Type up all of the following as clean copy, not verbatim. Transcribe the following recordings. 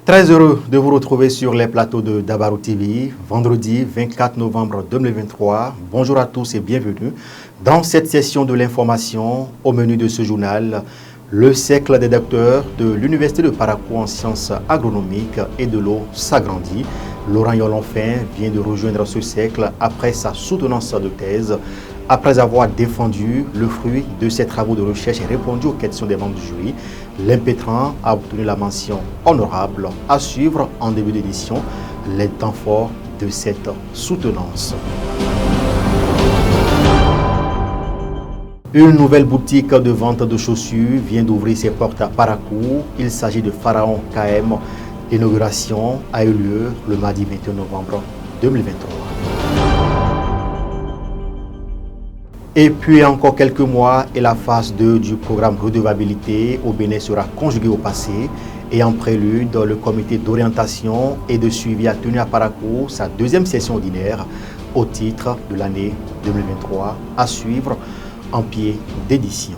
Très heureux de vous retrouver sur les plateaux de Dabarou TV, vendredi 24 novembre 2023. Bonjour à tous et bienvenue dans cette session de l'information. Au menu de ce journal, le cercle des docteurs de l'Université de Parakou en sciences agronomiques et de l'eau s'agrandit. Laurent Yolonfin vient de rejoindre ce cercle après sa soutenance de thèse. Après avoir défendu le fruit de ses travaux de recherche et répondu aux questions des membres du jury, l'impétrant a obtenu la mention honorable. À suivre en début d'édition les temps forts de cette soutenance. Une nouvelle boutique de vente de chaussures vient d'ouvrir ses portes à Parakou. Il s'agit de Pharaon KM. L'inauguration a eu lieu le mardi 21 novembre 2023. Et puis encore quelques mois et la phase 2 du programme redevabilité au Bénin sera conjuguée au passé. Et en prélude, le comité d'orientation et de suivi a tenu à Parakou sa deuxième session ordinaire au titre de l'année 2023 à suivre en pied d'édition.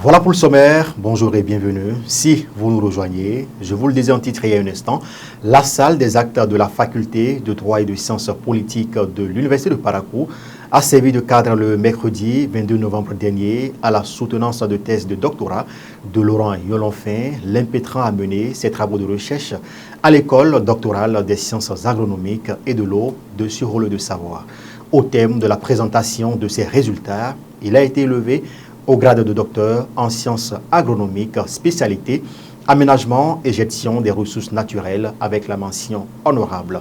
Voilà pour le sommaire, bonjour et bienvenue. Si vous nous rejoignez, je vous le disais en titre il y a un instant, la salle des actes de la faculté de droit et de sciences politiques de l'Université de Parakou a servi de cadre le mercredi 22 novembre dernier à la soutenance de thèse de doctorat de Laurent Yolonfin. L'impétrant a mené ses travaux de recherche à l'école doctorale des sciences agronomiques et de l'eau de Surrole de Savoie. Au thème de la présentation de ses résultats, il a été élevé au grade de docteur en sciences agronomiques, spécialité aménagement et gestion des ressources naturelles avec la mention honorable.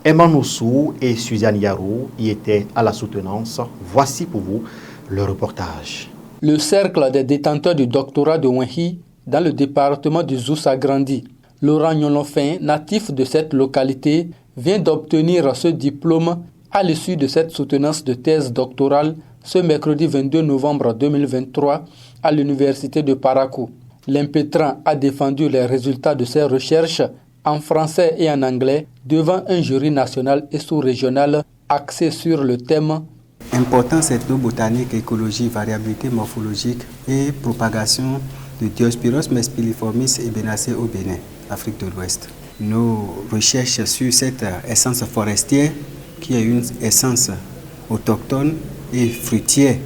Emma Noussou et Suzanne Yarou y étaient à la soutenance. Voici pour vous le reportage. Le cercle des détenteurs du doctorat de Wenhi dans le département du Zou s'agrandit. Laurent Yolonfin, natif de cette localité, vient d'obtenir ce diplôme à l'issue de cette soutenance de thèse doctorale ce mercredi 22 novembre 2023 à l'université de Parakou. L'impétrant a défendu les résultats de ses recherches en français et en anglais devant un jury national et sous-régional axé sur le thème Importance ethnobotanique, écologie, variabilité morphologique et propagation de Diospyros mespiliformis ebenacea au Bénin, Afrique de l'Ouest. Nos recherches sur cette essence forestière, qui est une essence autochtone et fruitière.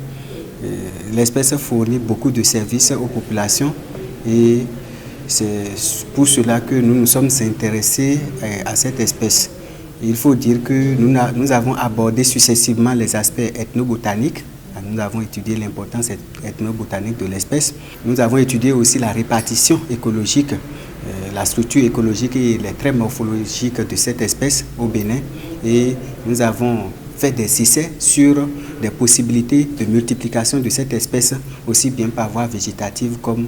L'espèce fournit beaucoup de services aux populations et c'est pour cela que nous nous sommes intéressés à cette espèce. Il faut dire que nous avons abordé successivement les aspects ethnobotaniques. Nous avons étudié l'importance ethnobotanique de l'espèce. Nous avons étudié aussi la répartition écologique, la structure écologique et les traits morphologiques de cette espèce au Bénin. Et nous avons fait des essais sur des possibilités de multiplication de cette espèce, aussi bien par voie végétative comme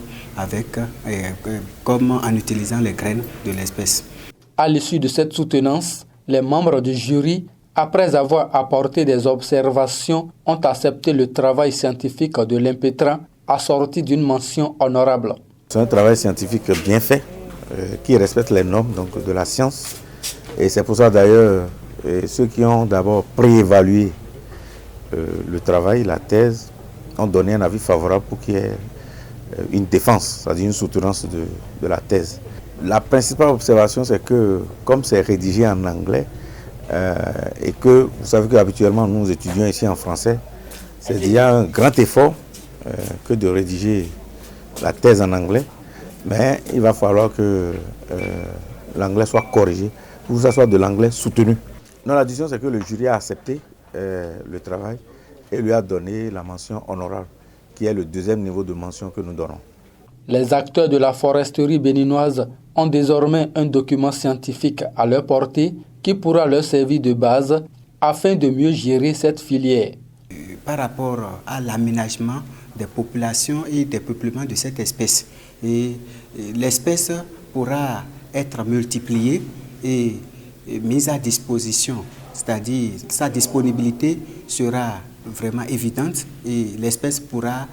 en utilisant les graines de l'espèce. À l'issue de cette soutenance, les membres du jury, après avoir apporté des observations, ont accepté le travail scientifique de l'impétrant, assorti d'une mention honorable. C'est un travail scientifique bien fait, qui respecte les normes donc, de la science. Et c'est pour ça d'ailleurs, ceux qui ont d'abord préévalué le travail, la thèse, ont donné un avis favorable pour qu'il y ait une défense, c'est-à-dire une soutenance de la thèse. La principale observation, c'est que comme c'est rédigé en anglais, et que vous savez qu'habituellement nous étudions ici en français, il y a un grand effort que de rédiger la thèse en anglais, mais il va falloir que l'anglais soit corrigé pour que ça soit de l'anglais soutenu. Non, la décision, c'est que le jury a accepté le travail et lui a donné la mention honorable, qui est le deuxième niveau de mention que nous donnons. Les acteurs de la foresterie béninoise ont désormais un document scientifique à leur portée qui pourra leur servir de base afin de mieux gérer cette filière. Par rapport à l'aménagement des populations et des peuplements de cette espèce, l'espèce pourra être multipliée et mise à disposition, c'est-à-dire sa disponibilité sera vraiment évidente et l'espèce pourra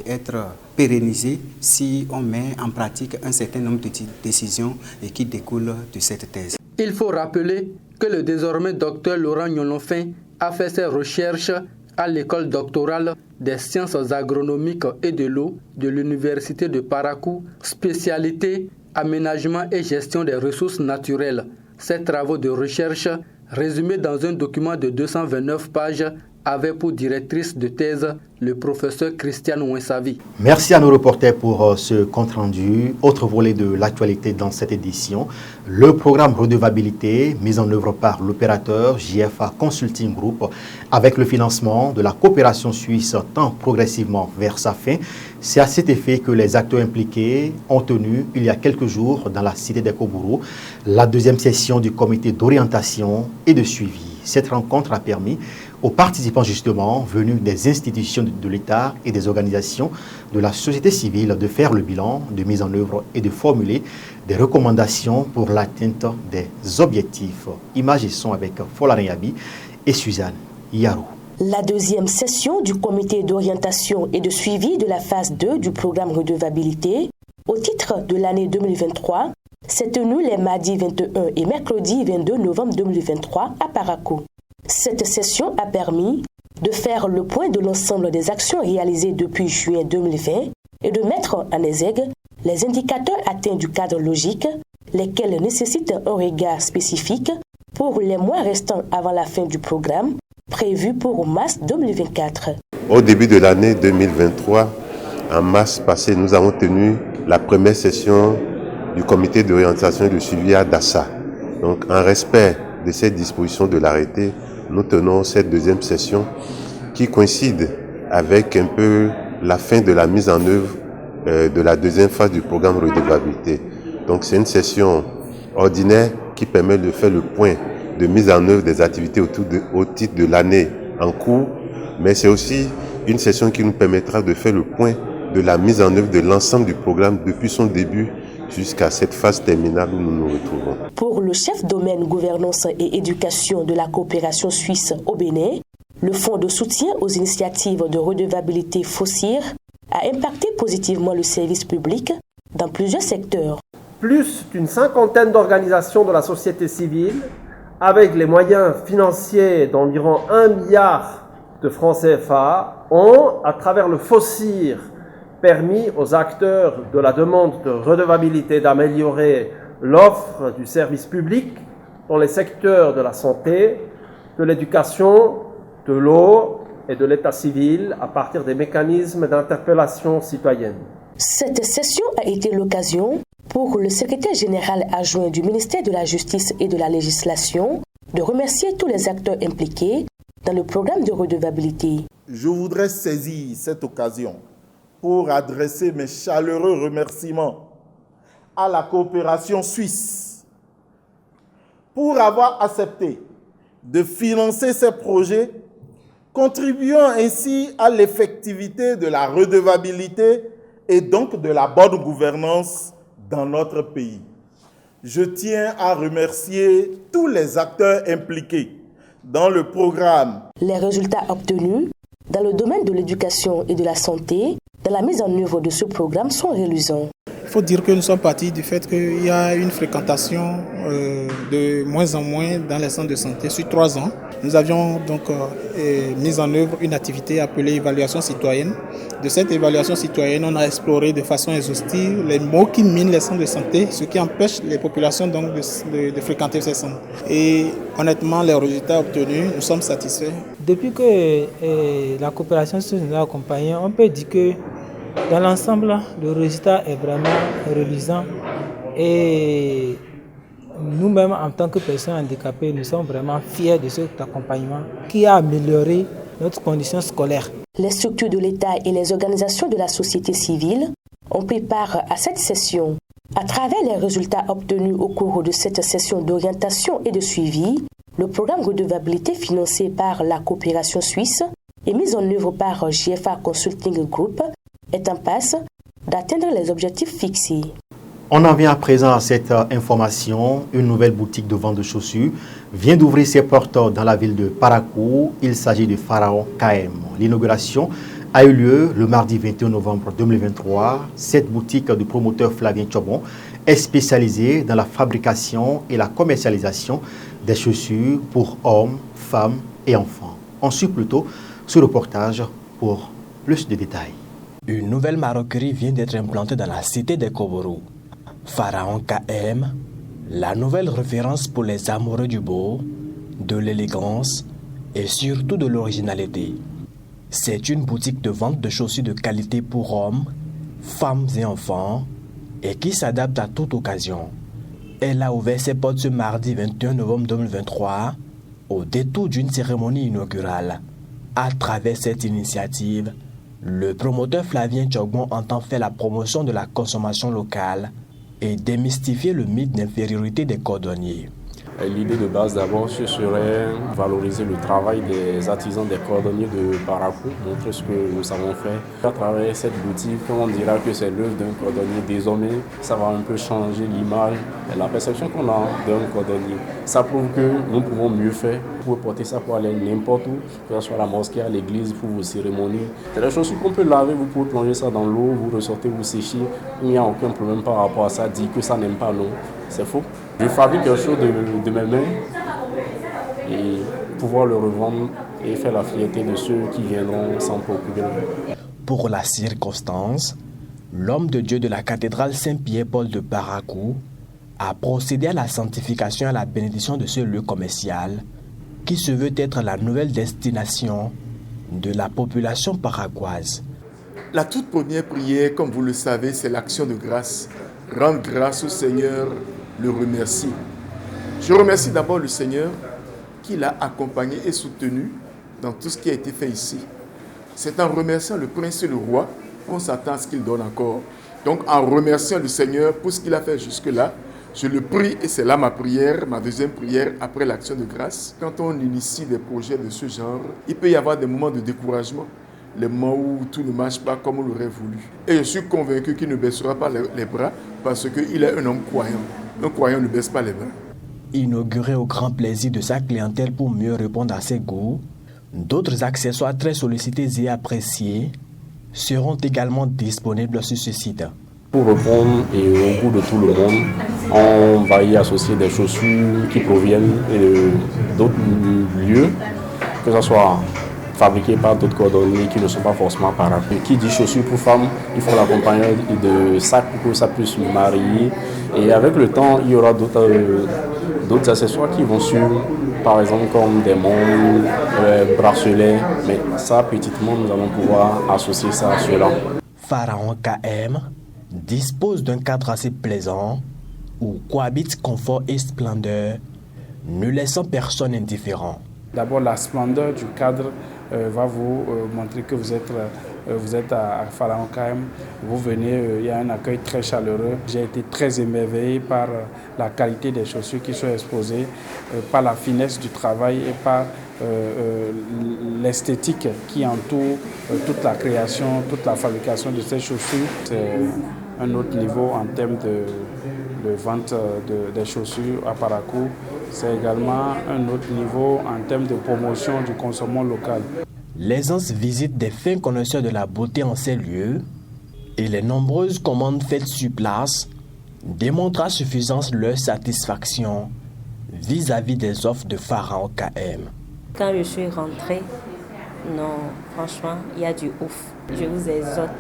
être pérennisée si on met en pratique un certain nombre de décisions qui découlent de cette thèse. Il faut rappeler que le désormais docteur Laurent Nyolonfin a fait ses recherches à l'école doctorale des sciences agronomiques et de l'eau de l'université de Parakou, spécialité aménagement et gestion des ressources naturelles. Ces travaux de recherche, résumés dans un document de 229 pages, avaient pour directrice de thèse le professeur Christian Ouinsavi. Merci à nos reporters pour ce compte-rendu. Autre volet de l'actualité dans cette édition, le programme redevabilité mis en œuvre par l'opérateur JFA Consulting Group avec le financement de la coopération suisse tend progressivement vers sa fin. C'est à cet effet que les acteurs impliqués ont tenu il y a quelques jours dans la cité des Kobourou la deuxième session du comité d'orientation et de suivi. Cette rencontre a permis aux participants justement venus des institutions de l'État et des organisations de la société civile de faire le bilan de mise en œuvre et de formuler des recommandations pour l'atteinte des objectifs. Images et son avec Folaren Yabi et Suzanne Yarou. La deuxième session du comité d'orientation et de suivi de la phase 2 du programme redevabilité au titre de l'année 2023 s'est tenue les mardis 21 et mercredi 22 novembre 2023 à Parakou. Cette session a permis de faire le point de l'ensemble des actions réalisées depuis juin 2020 et de mettre en exergue les indicateurs atteints du cadre logique, lesquels nécessitent un regard spécifique pour les mois restants avant la fin du programme, prévu pour mars 2024. Au début de l'année 2023, en mars passé, nous avons tenu la première session du comité d'orientation et de suivi à Dassa. Donc, en respect de cette disposition de l'arrêté, nous tenons cette deuxième session qui coïncide avec un peu la fin de la mise en œuvre de la deuxième phase du programme redevabilité. Donc c'est une session ordinaire qui permet de faire le point de mise en œuvre des activités au titre de l'année en cours, mais c'est aussi une session qui nous permettra de faire le point de la mise en œuvre de l'ensemble du programme depuis son début jusqu'à cette phase terminale où nous nous retrouvons. Pour le chef domaine gouvernance et éducation de la coopération suisse au Bénin, le fonds de soutien aux initiatives de redevabilité FOSIR a impacté positivement le service public dans plusieurs secteurs. Plus d'une cinquantaine d'organisations de la société civile, avec les moyens financiers d'environ 1 milliard de francs CFA, ont, à travers le FOSIR, permis aux acteurs de la demande de redevabilité d'améliorer l'offre du service public dans les secteurs de la santé, de l'éducation, de l'eau et de l'état civil à partir des mécanismes d'interpellation citoyenne. Cette session a été l'occasion pour le secrétaire général adjoint du ministère de la Justice et de la Législation de remercier tous les acteurs impliqués dans le programme de redevabilité. Je voudrais saisir cette occasion pour adresser mes chaleureux remerciements à la coopération suisse pour avoir accepté de financer ces projets, contribuant ainsi à l'effectivité de la redevabilité et donc de la bonne gouvernance dans notre pays. Je tiens à remercier tous les acteurs impliqués dans le programme. Les résultats obtenus dans le domaine de l'éducation et de la santé dans la mise en œuvre de ce programme sont reluisants. Il faut dire que nous sommes partis du fait qu'il y a une fréquentation de moins en moins dans les centres de santé sur 3 ans. Nous avions donc mis en œuvre une activité appelée évaluation citoyenne. De cette évaluation citoyenne, on a exploré de façon exhaustive les maux qui minent les centres de santé, ce qui empêche les populations donc de fréquenter ces centres. Et honnêtement, les résultats obtenus, nous sommes satisfaits. Depuis que la coopération nous a accompagnés, on peut dire que dans l'ensemble, le résultat est vraiment reluisant et nous-mêmes, en tant que personnes handicapées, nous sommes vraiment fiers de cet accompagnement qui a amélioré notre condition scolaire. Les structures de l'État et les organisations de la société civile ont pris part à cette session. À travers les résultats obtenus au cours de cette session d'orientation et de suivi, le programme redevabilité financé par la coopération suisse et mis en œuvre par JFA Consulting Group est en passe d'atteindre les objectifs fixés. On en vient à présent à cette information. Une nouvelle boutique de vente de chaussures vient d'ouvrir ses portes dans la ville de Parakou. Il s'agit de Pharaon KM. L'inauguration a eu lieu le mardi 21 novembre 2023. Cette boutique du promoteur Flavien Tchobon est spécialisée dans la fabrication et la commercialisation des chaussures pour hommes, femmes et enfants. On suit plutôt ce reportage pour plus de détails. Une nouvelle maroquinerie vient d'être implantée dans la cité des Koborou. Pharaon KM, la nouvelle référence pour les amoureux du beau, de l'élégance et surtout de l'originalité. C'est une boutique de vente de chaussures de qualité pour hommes, femmes et enfants et qui s'adapte à toute occasion. Elle a ouvert ses portes ce mardi 21 novembre 2023 au détour d'une cérémonie inaugurale. À travers cette initiative, le promoteur Flavien Tchobon entend faire la promotion de la consommation locale et démystifier le mythe d'infériorité des cordonniers. L'idée de base d'abord, ce serait valoriser le travail des artisans des cordonniers de Parakou, montrer ce que nous savons faire. À travers cette boutique, on dira que c'est l'œuvre d'un cordonnier. Désormais, ça va un peu changer l'image et la perception qu'on a d'un cordonnier. Ça prouve que nous pouvons mieux faire. Vous pouvez porter ça pour aller n'importe où, que ce soit à la mosquée, à l'église, pour vos cérémonies. C'est des choses qu'on peut laver, vous pouvez plonger ça dans l'eau, vous ressortez, vous séchez. Il n'y a aucun problème par rapport à ça. Dire que ça n'aime pas l'eau, c'est faux. Je fabrique quelque chose de mes mains et pouvoir le revendre et faire la fierté de ceux qui viendront s'en procurer. Pour la circonstance, l'homme de Dieu de la cathédrale Saint-Pierre-Paul de Parakou a procédé à la sanctification et à la bénédiction de ce lieu commercial qui se veut être la nouvelle destination de la population paraguaise. La toute première prière, comme vous le savez, c'est l'action de grâce. Rendre grâce au Seigneur, le remercie. Je remercie d'abord le Seigneur qui l'a accompagné et soutenu dans tout ce qui a été fait ici. C'est en remerciant le prince et le roi qu'on s'attend à ce qu'il donne encore. Donc en remerciant le Seigneur pour ce qu'il a fait jusque-là, je le prie et c'est là ma prière, ma deuxième prière après l'action de grâce. Quand on initie des projets de ce genre, il peut y avoir des moments de découragement, les moments où tout ne marche pas comme on l'aurait voulu. Et je suis convaincu qu'il ne baissera pas les bras parce qu'il est un homme croyant. Un croyant ne baisse pas les bras. Inauguré au grand plaisir de sa clientèle pour mieux répondre à ses goûts, d'autres accessoires très sollicités et appréciés seront également disponibles sur ce site. Pour répondre au goût de tout le monde, on va y associer des chaussures qui proviennent d'autres lieux, que ce soit fabriquées par d'autres cordonniers qui ne sont pas forcément Parakou. Qui dit chaussures pour femmes, il faut l'accompagner de sacs pour que ça puisse se marier. Et avec le temps, il y aura d'autres accessoires qui vont suivre, par exemple comme des montres, bracelets. Mais ça, petitement, nous allons pouvoir associer ça à cela. Pharaon KM dispose d'un cadre assez plaisant où cohabitent confort et splendeur, ne laissant personne indifférent. D'abord, la splendeur du cadre va vous montrer que vous êtes à Pharaon KM. Vous venez, il y a un accueil très chaleureux. J'ai été très émerveillé par la qualité des chaussures qui sont exposées, par la finesse du travail et par l'esthétique qui entoure toute la création, toute la fabrication de ces chaussures. C'est un autre niveau en termes de vente des chaussures à Parakou. C'est également un autre niveau en termes de promotion du consommation local. L'aisance visite des fins connaisseurs de la beauté en ces lieux et les nombreuses commandes faites sur place démontrent à suffisance leur satisfaction vis-à-vis des offres de Pharaon KM. Quand je suis rentrée, non, franchement, il y a du ouf. Je vous exhorte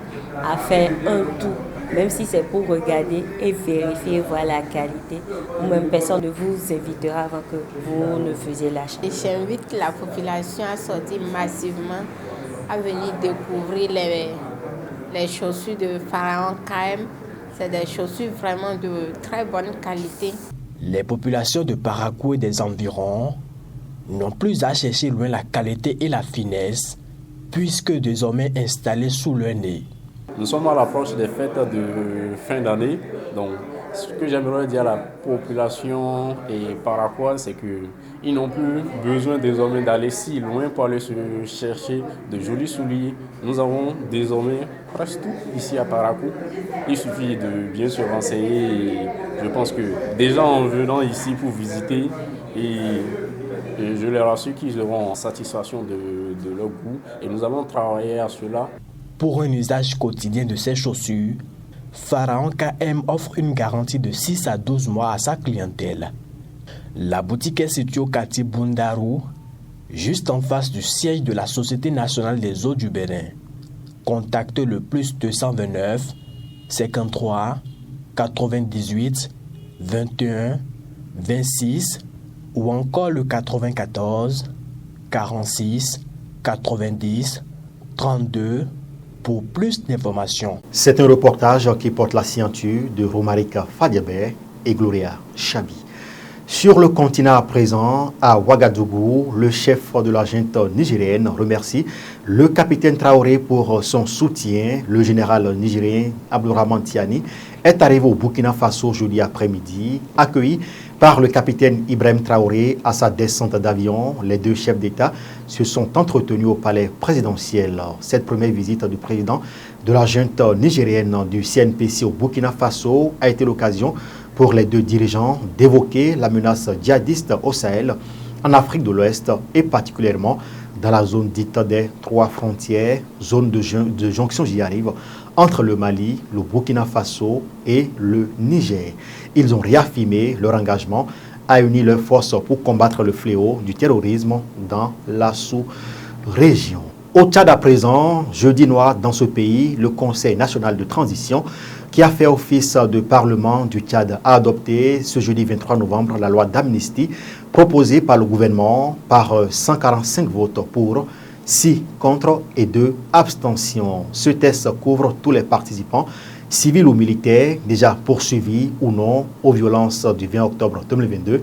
à faire un tour, même si c'est pour regarder et vérifier, voir la qualité. Ou même personne ne vous invitera avant que vous ne faisiez l'achat. J'invite la population à sortir massivement, à venir découvrir les chaussures de Pharaon KM. C'est des chaussures vraiment de très bonne qualité. Les populations de Parakou et des environs n'ont plus à chercher loin la qualité et la finesse, puisque désormais installées sous leur nez. Nous sommes à l'approche des fêtes de fin d'année, donc ce que j'aimerais dire à la population et paraquoise, c'est qu'ils n'ont plus besoin désormais d'aller si loin pour aller se chercher de jolis souliers. Nous avons désormais presque tout ici à Parakou. Il suffit de bien se renseigner et je pense que déjà en venant ici pour visiter et je leur assure qu'ils auront satisfaction de leur goût et nous allons travailler à cela. Pour un usage quotidien de ces chaussures, Pharaon KM offre une garantie de 6 à 12 mois à sa clientèle. La boutique est située au quartier Bundaru, juste en face du siège de la Société nationale des eaux du Bénin. Contactez le +229 53 98 21 26 ou encore le 94 46 90 32 pour plus d'informations. C'est un reportage qui porte la signature de Romarika Fadiabe et Gloria Chabi. Sur le continent à présent, à Ouagadougou, le chef de la junte nigérienne remercie le capitaine Traoré pour son soutien. Le général nigérien Abdourahmane Tiani est arrivé au Burkina Faso jeudi après-midi, accueilli par le capitaine Ibrahim Traoré à sa descente d'avion. Les deux chefs d'État se sont entretenus au palais présidentiel. Cette première visite du président de la junte nigérienne du CNPC au Burkina Faso a été l'occasion pour les deux dirigeants d'évoquer la menace djihadiste au Sahel, en Afrique de l'Ouest et particulièrement dans la zone dite des 3 frontières, zone de jonction, j'y arrive, entre le Mali, le Burkina Faso et le Niger. Ils ont réaffirmé leur engagement à unir leurs forces pour combattre le fléau du terrorisme dans la sous-région. Au Tchad à présent, jeudi noir dans ce pays, le Conseil national de transition qui a fait office de Parlement du Tchad a adopté ce jeudi 23 novembre la loi d'amnistie proposée par le gouvernement par 145 votes pour, 6 contre et 2 abstentions. Ce test couvre tous les participants, civils ou militaires, déjà poursuivis ou non aux violences du 20 octobre 2022.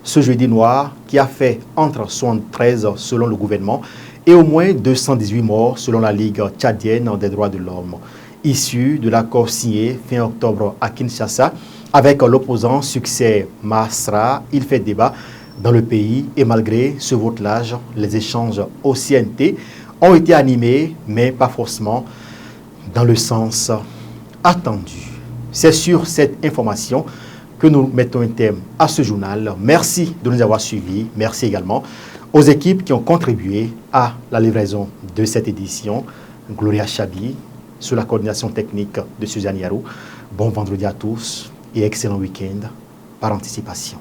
Ce jeudi noir qui a fait entre 73 selon le gouvernement et au moins 218 morts selon la Ligue tchadienne des droits de l'homme, issu de l'accord signé fin octobre à Kinshasa avec l'opposant Succès Masra. Il fait débat dans le pays et malgré ce votelage, les échanges au CNT ont été animés, mais pas forcément dans le sens attendu. C'est sur cette information que nous mettons un terme à ce journal. Merci de nous avoir suivis. Merci également aux équipes qui ont contribué à la livraison de cette édition. Gloria Chabi, sous la coordination technique de Suzanne Yarou. Bon vendredi à tous et excellent week-end par anticipation.